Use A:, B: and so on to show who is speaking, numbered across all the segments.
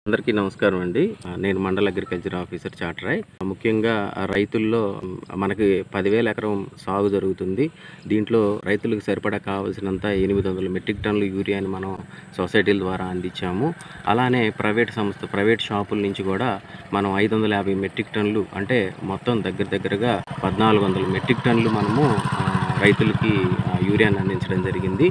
A: అందరికీ నమస్కారం అండి. నేను మండల అగ్రికల్చర్ ఆఫీసర్ చాటరాయ్. ముఖ్యంగా రైతుల్లో మనకి 10,000 ఎకరం సాగు జరుగుతుంది. దీంట్లో రైతులకు సరిపడా కావాల్సినంత 800 మెట్రిక్ టన్నుల యూరియాని మనం సొసైటీల ద్వారా అందించాము. అలానే ప్రైవేట్ షాపుల నుంచి కూడా మనం 550 మెట్రిక్ టన్నులు, అంటే మొత్తం దగ్గరగా 1400 మెట్రిక్ టన్నులు మనము రైతులకి యూరియాని అందించడం జరిగింది.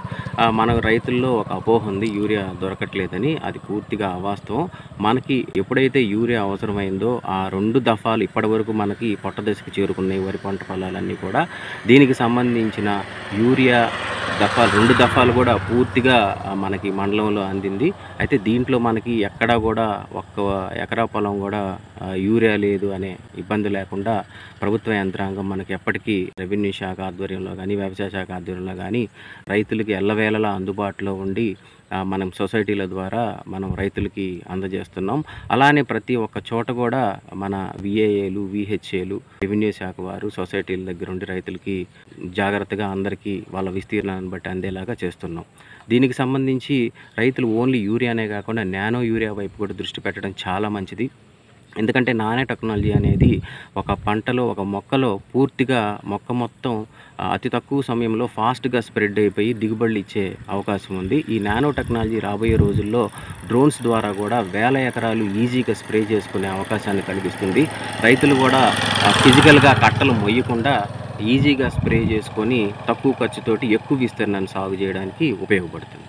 A: మన రైతుల్లో ఒక అపోహ ఉంది, యూరియా దొరకట్లేదని. అది పూర్తిగా అవాస్తవం. మనకి ఎప్పుడైతే యూరియా అవసరమైందో ఆ 2 దఫాలు ఇప్పటి వరకు మనకి పొట్ట దశకు చేరుకున్నాయి వరి పంట పొలాలన్నీ కూడా. దీనికి సంబంధించిన యూరియా 2 దఫాలు కూడా పూర్తిగా మనకి మండలంలో అందింది. అయితే దీంట్లో మనకి ఎక్కడా కూడా ఒక్క ఎకరా పొలం కూడా యూరియా లేదు అనే ఇబ్బంది లేకుండా ప్రభుత్వ యంత్రాంగం మనకి ఎప్పటికీ రెవెన్యూ శాఖ ఆధ్వర్యంలో కానీ, వ్యవసాయ శాఖ ఆధ్వర్యంలో కానీ రైతులకి ఎల్లవేళలా అందుబాటులో ఉండి మనం సొసైటీల ద్వారా మనం రైతులకి అందజేస్తున్నాం. అలానే ప్రతి ఒక్క చోట కూడా మన విఏఏలు, విహెచ్ఏలు, రెవెన్యూ శాఖ వారు సొసైటీల దగ్గర ఉండి రైతులకి జాగ్రత్తగా అందరికీ వాళ్ళ విస్తీర్ణాన్ని బట్టి అందేలాగా చేస్తున్నాం. దీనికి సంబంధించి రైతులు ఓన్లీ యూరియానే కాకుండా నానో యూరియా వైపు కూడా దృష్టి పెట్టడం చాలా మంచిది. ఎందుకంటే నానో టెక్నాలజీ అనేది ఒక పంటలో, ఒక మొక్కలో పూర్తిగా మొక్క మొత్తం అతి తక్కువ సమయంలో ఫాస్ట్గా స్ప్రెడ్ అయిపోయి దిగుబడులు ఇచ్చే అవకాశం ఉంది. ఈ నానో టెక్నాలజీ రాబోయే రోజుల్లో డ్రోన్స్ ద్వారా కూడా 1000 ఎకరాలు ఈజీగా స్ప్రే చేసుకునే అవకాశాన్ని కలిగిస్తుంది. రైతులు కూడా ఫిజికల్గా కట్టలు మొయ్యకుండా ఈజీగా స్ప్రే చేసుకొని తక్కువ ఖర్చుతోటి ఎక్కువ విస్తీర్ణాన్ని సాగు చేయడానికి ఉపయోగపడుతుంది.